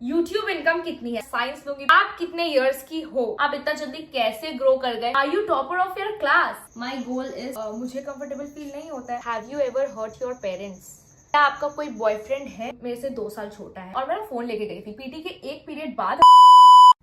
YouTube income कितनी है, science लोगी, आप कितने इयर्स की हो, आप इतना जल्दी कैसे ग्रो कर गए, are you topper of your class. My goal is मुझे कंफर्टेबल फील नहीं होता है। Have you ever hurt your parents. क्या आपका कोई बॉयफ्रेंड है, मेरे से 2 साल छोटा है और मैं फोन लेके गई थी पीटी के एक पीरियड बाद।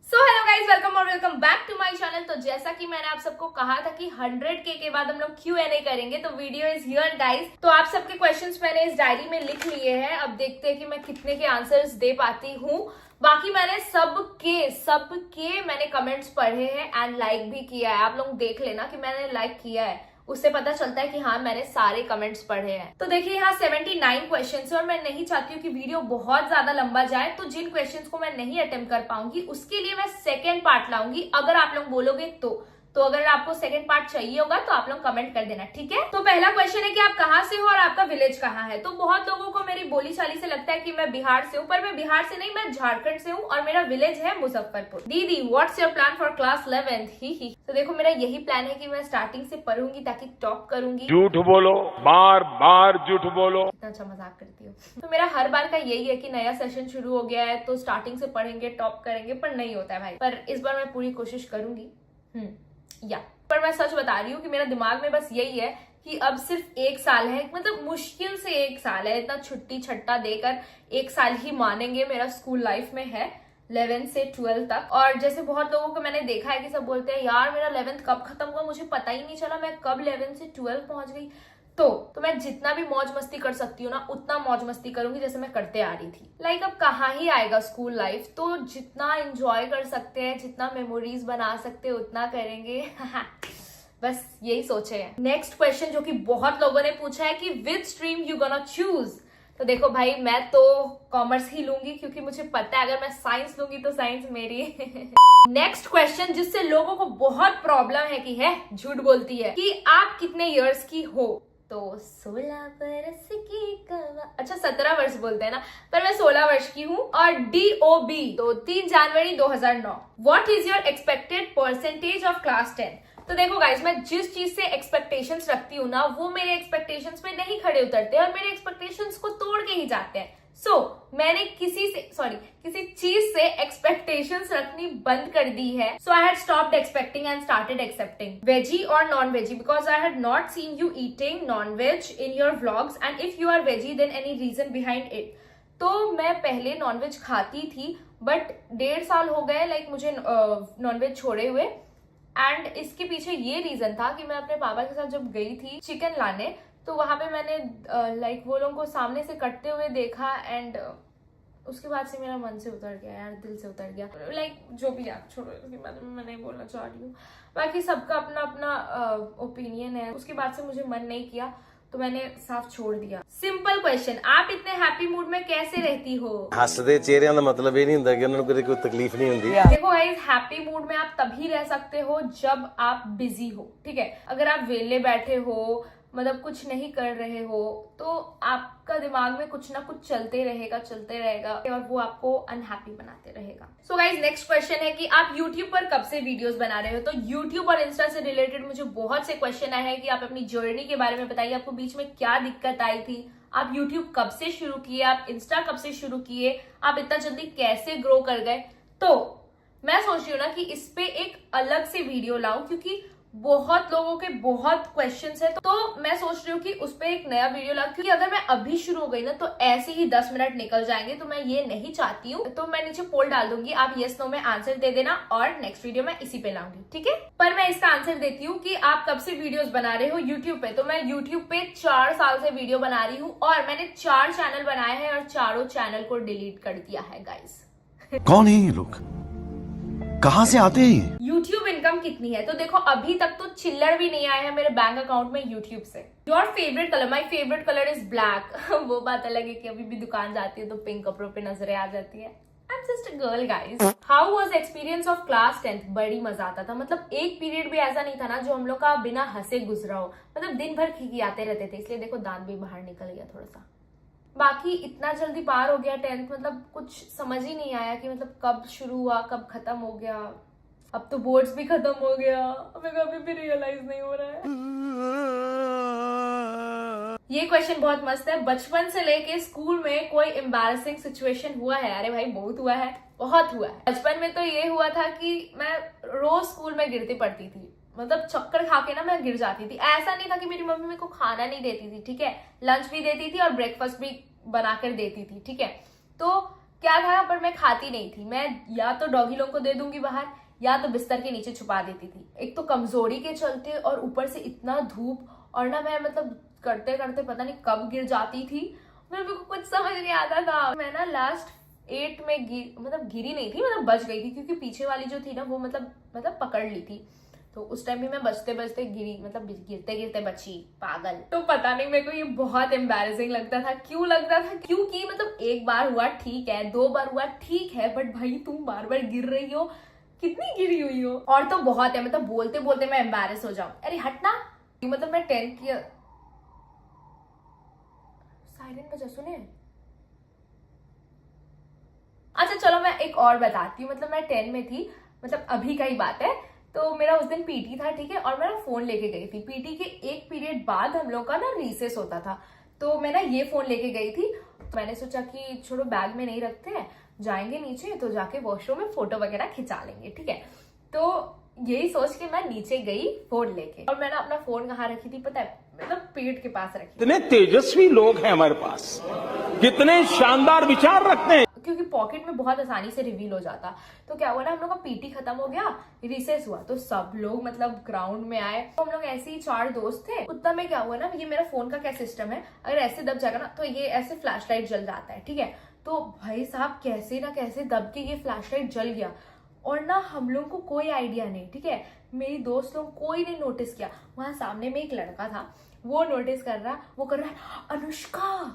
सो हेलो गाइज, वेलकम और welcome back to my channel. तो जैसा कि मैंने आप सबको कहा था कि 100K के बाद हम लोग Q&A करेंगे, तो वीडियो इज हियर गाइज। तो आप सबके क्वेश्चंस मैंने इस डायरी में लिख लिए हैं। अब देखते हैं कि मैं कितने के आंसर्स दे पाती हूँ। बाकी मैंने सबके मैंने कमेंट्स पढ़े हैं एंड लाइक भी किया है। आप लोग देख लेना कि मैंने लाइक किया है, उससे पता चलता है कि हाँ मैंने सारे कमेंट्स पढ़े हैं। तो देखिए यहाँ 79 क्वेश्चंस है और मैं नहीं चाहती हूँ कि वीडियो बहुत ज्यादा लंबा जाए। तो जिन क्वेश्चंस को मैं नहीं अटेम्प्ट कर पाऊंगी उसके लिए मैं सेकेंड पार्ट लाऊंगी, अगर आप लोग बोलोगे तो अगर आपको सेकंड पार्ट चाहिए होगा तो आप लोग कमेंट कर देना, ठीक है। तो पहला क्वेश्चन है कि आप कहाँ से हो और आपका विलेज कहाँ है। तो बहुत लोगों को मेरी बोली चाली से लगता है कि मैं बिहार से हूँ, पर मैं बिहार से नहीं, मैं झारखंड से हूँ और मेरा विलेज है मुजफ्फरपुर। दीदी what's your plan for class 11th? ही तो देखो मेरा यही प्लान है कि मैं स्टार्टिंग से पढ़ूंगी ताकि टॉप करूंगी। झूठ बोलो, बार बार झूठ बोलो। इतना अच्छा मजाक करती हूँ। तो मेरा हर बार का यही है कि नया सेशन शुरू हो गया है तो स्टार्टिंग से पढ़ेंगे, टॉप करेंगे, पर नहीं होता है भाई। पर इस बार मैं पूरी कोशिश करूंगी। पर मैं सच बता रही हूँ कि मेरा दिमाग में बस यही है कि अब सिर्फ 1 साल है, मतलब मुश्किल से 1 साल है। इतना छुट्टी छट्टा देकर 1 साल ही मानेंगे मेरा स्कूल लाइफ में है, 11 से 12 तक। और जैसे बहुत लोगों को मैंने देखा है कि सब बोलते हैं यार मेरा 11th कब खत्म हुआ, मुझे पता ही नहीं चला, मैं कब 11 से 12 पहुंच गई। तो मैं जितना भी मौज मस्ती कर सकती हूँ ना, उतना मौज मस्ती करूंगी जैसे मैं करते आ रही थी। लाइक अब कहाँ ही आएगा स्कूल लाइफ, तो जितना एंजॉय कर सकते हैं, जितना मेमोरीज बना सकते हैं उतना करेंगे। बस यही सोचे हैं। नेक्स्ट क्वेश्चन जो कि बहुत लोगों ने पूछा है कि विच स्ट्रीम यू गोना चूज। तो देखो भाई, मैं तो कॉमर्स ही लूंगी क्योंकि मुझे पता है अगर मैं साइंस लूंगी तो साइंस मेरी। नेक्स्ट क्वेश्चन जिससे लोगों को बहुत प्रॉब्लम है कि है झूठ बोलती है, कि आप कितने इयर्स की हो। तो 16 वर्ष की अच्छा 17 वर्ष बोलते हैं ना, पर मैं 16 वर्ष की हूँ। और DOB तो 3 जनवरी 2009। What is your expected percentage of class 10। तो देखो गाइस, मैं जिस चीज से एक्सपेक्टेशंस रखती हूँ ना, वो मेरे एक्सपेक्टेशंस पे नहीं खड़े उतरते और मेरे एक्सपेक्टेशंस को तोड़ के ही जाते हैं। मैंने किसी चीज से एक्सपेक्टेशंस रखनी बंद कर दी है। I had stopped expecting and started accepting. Veggie और non veggie, because I had not seen you eating non veg in your vlogs and if you are veggie then any reason behind it. तो मैं पहले nonveg खाती थी but 1.5 साल हो गए like मुझे नॉनवेज छोड़े हुए। एंड इसके पीछे ये रीजन था कि मैं अपने पापा के साथ जब गई थी चिकन लाने, तो वहां पे मैंने लाइक वो लोगों को सामने से कटते हुए देखा एंड उसके बाद से मेरा मन से उतर गया यार, दिल से उतर गया। लाइक जो भी आप छोड़ो, उसके बाद मैं नहीं बोलना चाह रही हूँ। बाकी सबका अपना अपना ओपिनियन है। उसके बाद से मुझे मन नहीं किया तो मैंने साफ छोड़ दिया। सिंपल क्वेश्चन, आप इतने हैप्पी मूड में कैसे रहती हो। हसदे चेहरिਆਂ ਦਾ मतलब ये नहीं ਹੁੰਦਾ कि उन्होंने कोई तकलीफ नहीं होती। देखो गाइस, हैप्पी मूड में आप तभी रह सकते हो जब आप बिजी हो, ठीक है। अगर आप वेले बैठे हो, मतलब कुछ नहीं कर रहे हो, तो आपका दिमाग में कुछ ना कुछ चलते रहेगा और वो आपको अनहैप्पी बनाते रहेगा। सो गाइज, नेक्स्ट क्वेश्चन है कि आप YouTube पर कब से वीडियोस बना रहे हो। तो YouTube और इंस्टा से रिलेटेड मुझे बहुत से क्वेश्चन आए हैं कि आप अपनी जर्नी के बारे में बताइए, आपको बीच में क्या दिक्कत आई थी, आप YouTube कब से शुरू किए, आप इंस्टा कब से शुरू किए, आप इतना जल्दी कैसे ग्रो कर गए। तो मैं सोच रही हूँ ना कि इस पे एक अलग से वीडियो लाऊं, क्योंकि बहुत लोगों के बहुत क्वेश्चंस है। तो मैं सोच रही हूँ कि उस पे एक नया वीडियो लाऊं, क्योंकि अगर मैं अभी शुरू हो गई ना तो ऐसे ही 10 मिनट निकल जाएंगे, तो मैं ये नहीं चाहती हूँ। तो मैं नीचे पोल डाल दूंगी, आप यस नो में आंसर दे देना और नेक्स्ट वीडियो मैं इसी पे लाऊंगी, ठीक है। पर मैं इसका आंसर देती हूँ कि आप कब से वीडियोस बना रहे हो यूट्यूब पे। तो मैं यूट्यूब पे 4 साल से वीडियो बना रही हूँ और मैंने 4 चैनल बनाए हैं और चारों चैनल को डिलीट कर दिया है गाइस। कौन है ये लोग, कहां से आते हैं? YouTube इनकम कितनी है। तो देखो अभी तक तो चिल्लर भी नहीं आया है मेरे बैंक अकाउंट में YouTube से। Your favourite colour, my favourite colour is black. वो बात अलग है कि अभी भी दुकान जाती है तो पिंक कपड़ों पे नजरें आ जाती है। I'm just a girl guys. How was experience of class 10th? बड़ी मजा आता था, मतलब एक पीरियड भी ऐसा नहीं था ना जो हम लोग का बिना हंसे गुजरा हो, मतलब दिन भर खिखियाते रहते थे, इसलिए देखो दांत भी बाहर निकल गया थोड़ा सा। बाकी इतना जल्दी पार हो गया 10th, मतलब कुछ समझ ही नहीं आया कि मतलब कब शुरू हुआ कब खत्म हो गया। अब तो बोर्ड्स भी खत्म हो गया, हमें कभी भी रियलाइज नहीं हो रहा है। ये क्वेश्चन बहुत मस्त है। बचपन से लेके स्कूल में कोई एम्बैरेसिंग सिचुएशन हुआ है? अरे भाई बहुत हुआ है, बहुत हुआ है। बचपन में तो ये हुआ था कि मैं रोज स्कूल में गिरती पड़ती थी, मतलब चक्कर खा के ना मैं गिर जाती थी। ऐसा नहीं था कि मेरी मम्मी मेरे को खाना नहीं देती थी, ठीक है, लंच भी देती थी और ब्रेकफास्ट भी बनाकर देती थी, ठीक है। तो क्या था, पर मैं खाती नहीं थी। मैं या तो डॉगी लोगों को दे दूंगी बाहर, या तो बिस्तर के नीचे छुपा देती थी। एक तो कमजोरी के चलते और ऊपर से इतना धूप, और ना मैं मतलब करते करते पता नहीं कब गिर जाती थी, मेरे को कुछ समझ नहीं आता था। मैं ना लास्ट 8 में मतलब गिरी नहीं थी, मतलब बच गई थी, क्योंकि पीछे वाली जो थी ना वो मतलब पकड़ ली थी। तो उस टाइम भी मैं बचते बचते गिरी, मतलब गिरते गिरते बची, पागल। तो पता नहीं, मेरे को ये बहुत एम्बैरेसिंग लगता था। क्यों लगता था? क्योंकि मतलब एक बार हुआ ठीक है, 2 बार हुआ ठीक है, बट भाई तुम बार बार गिर रही हो, कितनी गिरी हुई हो। और तो बहुत है, मतलब बोलते बोलते मैं एम्बैरेस हो जाऊं। अरे हटना। मतलब मैं 10th की साइलेंट बजा, सुने। अच्छा चलो मैं एक और बताती हूँ। मतलब मैं 10 में थी, मतलब अभी का ही बात है। तो मेरा उस दिन पीटी था, ठीक है, और मैं ना फोन लेके गई थी। पीटी के एक पीरियड बाद हम लोग का ना रिसेस होता था, तो मैं ना ये फोन लेके गई थी। तो मैंने सोचा कि छोड़ो बैग में नहीं रखते हैं, जाएंगे नीचे तो जाके वॉशरूम में फोटो वगैरह खिंचा लेंगे, ठीक है। तो यही सोच के मैं नीचे गई फोन लेके, और मैंने अपना फोन कहाँ रखी थी पता है? मतलब पेट के पास रखी। कितने तेजस्वी लोग हैं हमारे पास, कितने शानदार विचार रखते हैं। क्योंकि पॉकेट में बहुत आसानी से रिवील हो जाता। तो क्या हुआ ना, हम लोग का पीटी खत्म हो गया, रिसेस हुआ, तो सब लोग मतलब ग्राउंड में आए। तो हम लोग ऐसे ही 4 दोस्त थे। उतना में क्या हुआ ना, ये मेरा फोन का क्या सिस्टम है, अगर ऐसे दब जाएगा ना तो ये ऐसे फ्लैश लाइट जल जाता है, ठीक है। तो भाई साहब कैसे ना कैसे दब के ये फ्लैश लाइट जल गया, और ना हम लोग को कोई आइडिया नहीं, ठीक है। मेरी दोस्त लोग कोई नहीं नोटिस किया। वहां सामने में एक लड़का था, वो नोटिस कर रहा, वो कर रहा है अनुष्का,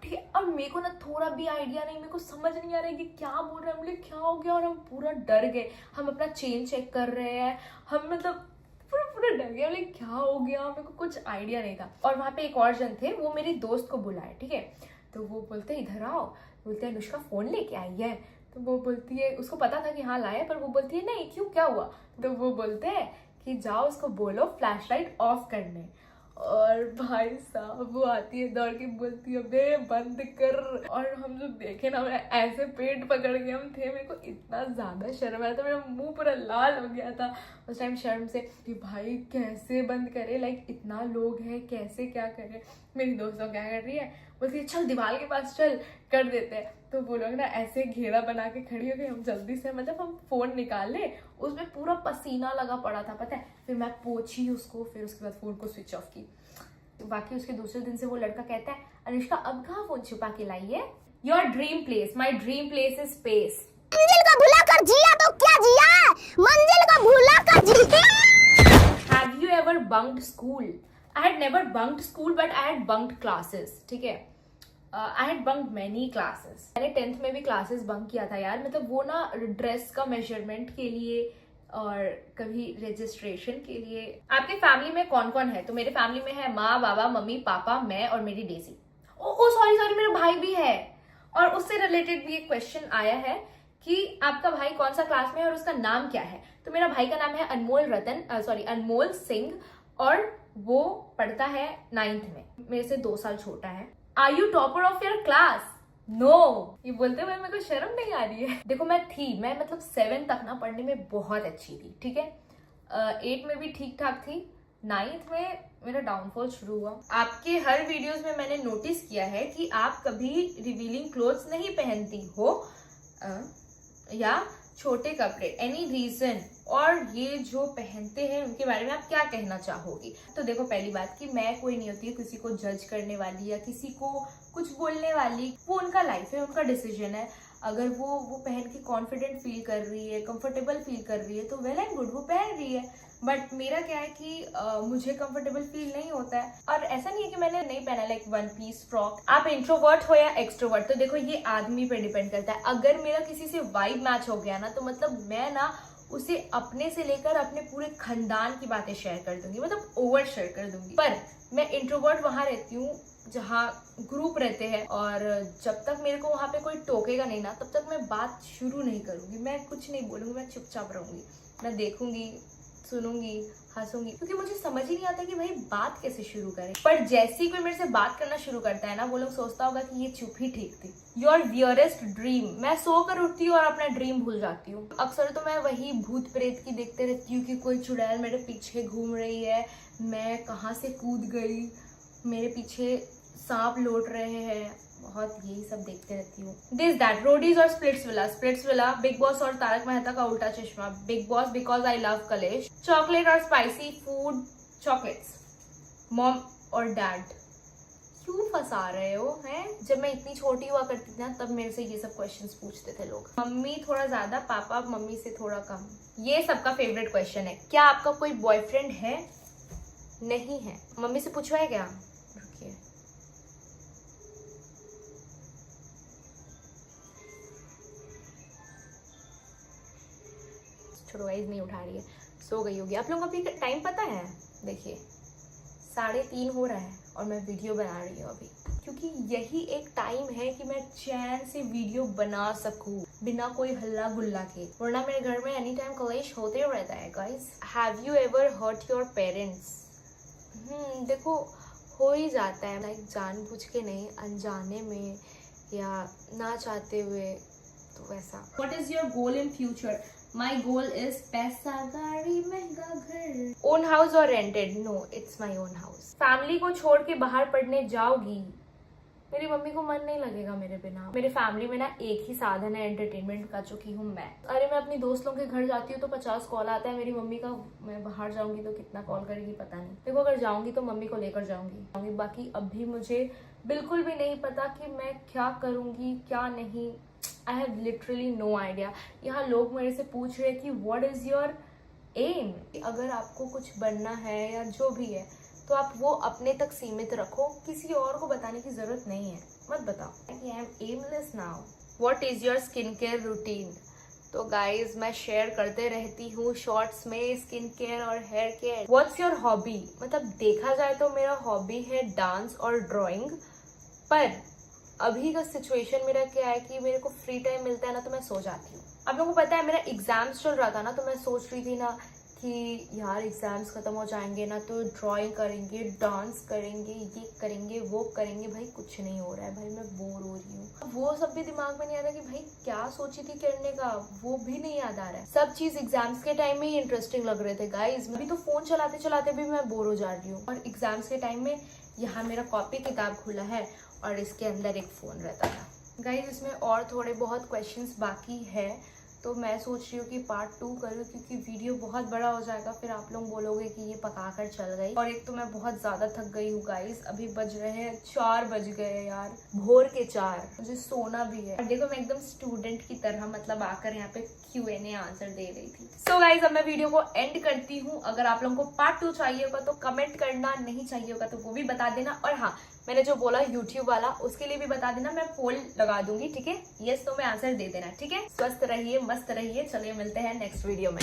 ठीक है। और मेरे को ना थोड़ा भी आइडिया नहीं, मेरे को समझ नहीं आ रहा है कि क्या बोल रहे हैं, हम लोग क्या हो गया, और हम पूरा डर गए। हम अपना चेन चेक कर रहे हैं, हम मतलब पूरा डर गए, मतलब क्या हो गया, मेरे को कुछ आइडिया नहीं था। और वहां पे एक और जन थे, वो मेरी दोस्त को बुलाए, ठीक है। तो वो बोलते इधर आओ, बोलते हैं अनुष्का फोन लेके आई है। तो वो बोलती है, उसको पता था कि हाँ लाए, पर वो बोलती है नहीं, क्यों, क्या हुआ? तो वो बोलते हैं कि जाओ उसको बोलो फ्लैश लाइट ऑफ करने। और भाई साहब वो आती है दौड़ के, बोलती है बे बंद कर। और हम लोग देखे ना, मैं ऐसे पेट पकड़ के हम थे, मेरे को इतना ज्यादा शर्म आया था, मेरा मुंह पूरा लाल हो गया था उस टाइम शर्म से कि भाई कैसे बंद करे, लाइक इतना लोग हैं, कैसे क्या करे। मेरी दोस्तों क्या कर रही है, बोलती है चल दीवार के पास चल, कर देते हैं। तो वो लोग ना ऐसे घेरा बना के खड़ी हो गई, हम जल्दी से मतलब हम फोन निकाल ले, उसमें पूरा पसीना लगा पड़ा था पता है। फिर मैं पोछी उसको, फिर उसके बाद फोन को स्विच ऑफ की। बाकी उसके दूसरे दिन से वो लड़का कहता है अनुष्का अब कहाँ फोन छुपा के लाई है? Your dream place, my dream place is space. मंजिल को भुला कर जिया तो क्या जिया, मंजिल को भुला कर जिया। Have you ever bunked school? I had never bunked school, but I had bunked classes, ठीक है। I had bunked many classes. मैंने 10th में भी क्लासेस बंक किया था यार। मतलब वो ना ड्रेस का मेजरमेंट के लिए और कभी रजिस्ट्रेशन के लिए। आपके फैमिली में कौन कौन है? तो मेरे फैमिली में है माँ, बाबा, मम्मी, पापा, मैं और मेरी डेजी। ओ सॉरी मेरा भाई भी है। और उससे रिलेटेड भी एक क्वेश्चन आया है कि आपका भाई कौन सा क्लास में है और उसका नाम क्या है? तो मेरा भाई का नाम है अनमोल सिंह, और वो पढ़ता है 9th में, मेरे से 2 साल छोटा है। Are you topper of your class? No. ये बोलते हुए मेरे को शर्म नहीं आ रही है। देखो मैं मतलब 7 तक ना पढ़ने में बहुत अच्छी थी, ठीक है। 8 में भी ठीक ठाक थी, 9th में मेरा डाउनफॉल शुरू हुआ। आपके हर वीडियोस में मैंने नोटिस किया है कि आप कभी रिवीलिंग क्लोथ्स नहीं पहनती हो या छोटे कपड़े, एनी रीजन? और ये जो पहनते हैं उनके बारे में आप क्या कहना चाहोगी? तो देखो पहली बात कि मैं कोई नहीं होती है किसी को जज करने वाली या किसी को कुछ बोलने वाली। वो उनका लाइफ है, उनका डिसीजन है। अगर वो पहन के कॉन्फिडेंट फील कर रही है, कंफर्टेबल फील कर रही है तो वेल एंड गुड, वो पहन रही है। बट मेरा क्या है कि मुझे कंफर्टेबल फील नहीं होता है। और ऐसा नहीं है कि मैंने नहीं पहना लाइक 1 पीस फ्रॉक। आप इंट्रोवर्ट हो या एक्सट्रोवर्ट, तो देखो ये आदमी पे डिपेंड करता है। अगर मेरा किसी से वाइब मैच हो गया ना, तो मतलब मैं ना उसे अपने से लेकर अपने पूरे खानदान की बातें शेयर कर दूंगी, मतलब ओवर शेयर कर दूंगी। पर मैं इंट्रोवर्ट वहां रहती हूँ जहाँ ग्रुप रहते हैं, और जब तक मेरे को वहां पे कोई टोकेगा नहीं ना, तब तक मैं बात शुरू नहीं करूंगी। मैं कुछ नहीं बोलूंगी, मैं चुपचाप रहूंगी, मैं देखूंगी सुनूंगी, हंसूंगी, क्योंकि मुझे समझ ही नहीं आता कि भाई बात कैसे शुरू करें। पर जैसे ही कोई मेरे से बात करना शुरू करता है ना, वो लोग सोचता होगा कि ये चुप ही ठीक थी। Your weirdest dream. मैं सो कर उठती हूँ और अपना ड्रीम भूल जाती हूँ। अक्सर तो मैं वही भूत प्रेत की देखते रहती हूँ कि कोई चुड़ैल मेरे पीछे घूम रही है, मैं कहाँ से कूद गई, मेरे पीछे सांप लौट रहे हैं, बहुत यही सब देखते रहती हूँ। दिस दैट, रोडीज और स्प्लिट्सविला। स्प्लिट्सविला, बिग बॉस और तारक मेहता का उल्टा चश्मा। Big boss because I love कलेश। चॉकलेट और स्पाइसी फूड। चॉकलेट्स। मॉम और डैड। क्यों फंसा रहे हो हैं? जब मैं इतनी छोटी हुआ करती थी ना, तब मेरे से ये सब क्वेश्चंस पूछते थे लोग। मम्मी थोड़ा ज्यादा, पापा मम्मी से थोड़ा कम। ये सबका फेवरेट क्वेश्चन है, क्या आपका कोई बॉयफ्रेंड है? नहीं है। मम्मी से पूछो है क्या? रुकिए, छोड़ो गाइस, नहीं उठा रही है, सो गई होगी। आप लोगों को अभी टाइम पता है? देखिए 3:30 हो रहा है और मैं वीडियो बना रही हूँ अभी, क्योंकि यही एक टाइम है कि मैं चैन से वीडियो बना सकूँ बिना कोई हल्ला गुल्ला के, वरना मेरे घर में एनी टाइम कलेश होते रहता है guys. Have you ever hurt your parents? देखो हो ही जाता है, लाइक जानबूझ के नहीं, अनजाने में या ना चाहते हुए, तो वैसा। What is your goal in future? My goal is पैसा, गाड़ी, महंगा घर। Own house or rented? No, it's my own house. Family को छोड़ के बाहर पढ़ने जाओगी? मेरी मम्मी को मन नहीं लगेगा मेरे बिना। मेरे फैमिली में ना एक ही साधन है एंटरटेनमेंट का, जो कि हूँ मैं। अरे मैं अपनी दोस्त लोगों के घर जाती हूँ तो 50 कॉल आता है मेरी मम्मी का। मैं बाहर जाऊंगी तो कितना कॉल करेगी पता नहीं। देखो अगर जाऊंगी तो मम्मी को लेकर जाऊंगी। बाकी अभी मुझे बिल्कुल भी नहीं पता कि मैं क्या करूंगी क्या नहीं। I have literally no idea. यहाँ लोग मेरे से पूछ रहे हैं कि व्हाट इज योर एम? अगर आपको कुछ बनना है या जो भी है तो आप वो अपने तक सीमित रखो, किसी और को बताने की जरूरत नहीं है। मत बताओ कि I am aimless now. What is your skin care routine? तो गाइज मैं शेयर करते रहती हूँ शॉर्ट्स में स्किन केयर और hair care. What's your hobby? मतलब देखा जाए तो मेरा हॉबी है डांस और ड्राइंग, पर अभी का सिचुएशन मेरा क्या है कि मेरे को फ्री टाइम मिलता है ना तो मैं सो जाती हूँ। आप लोगों को पता है मेरा एग्जाम्स चल रहा था ना, तो मैं सोच रही थी ना कि यार एग्जाम्स खत्म हो जाएंगे ना तो ड्राइंग करेंगे, डांस करेंगे, ये करेंगे, वो करेंगे। भाई कुछ नहीं हो रहा है भाई, मैं बोर हो रही हूँ। वो सब भी दिमाग में नहीं आ रहा कि भाई क्या सोची थी करने का, वो भी नहीं याद आ रहा है। सब चीज एग्जाम्स के टाइम में ही इंटरेस्टिंग लग रहे थे गाइज। अभी तो फोन चलाते चलाते भी मैं बोर हो जा रही हूँ। और एग्जाम्स के टाइम में यहाँ मेरा कॉपी किताब खुला है और इसके अंदर एक फोन रहता था गाइज। इसमें और थोड़े बहुत क्वेश्चंस बाकी है, तो मैं सोच रही हूँ कि पार्ट 2 करूँ, क्योंकि वीडियो बहुत बड़ा हो जाएगा, फिर आप लोग बोलोगे कि ये पका कर चल गई। और एक तो मैं बहुत ज्यादा थक गई हूँ गाइस। अभी बज रहे हैं 4 बज गए यार, भोर के 4। मुझे सोना भी है। और देखो मैं एकदम स्टूडेंट की तरह मतलब आकर यहाँ पे Q&A आंसर दे रही थी। सो गाइज अब मैं वीडियो को एंड करती हूँ। अगर आप लोगों को पार्ट 2 चाहिए होगा तो कमेंट करना, नहीं चाहिए होगा तो वो भी बता देना। और हाँ, मैंने जो बोला YouTube वाला, उसके लिए भी बता देना, मैं पोल लगा दूंगी, ठीक है? यस तो मैं आंसर दे देना, ठीक है? स्वस्थ रहिए, मस्त रहिए। चलिए मिलते हैं नेक्स्ट वीडियो में।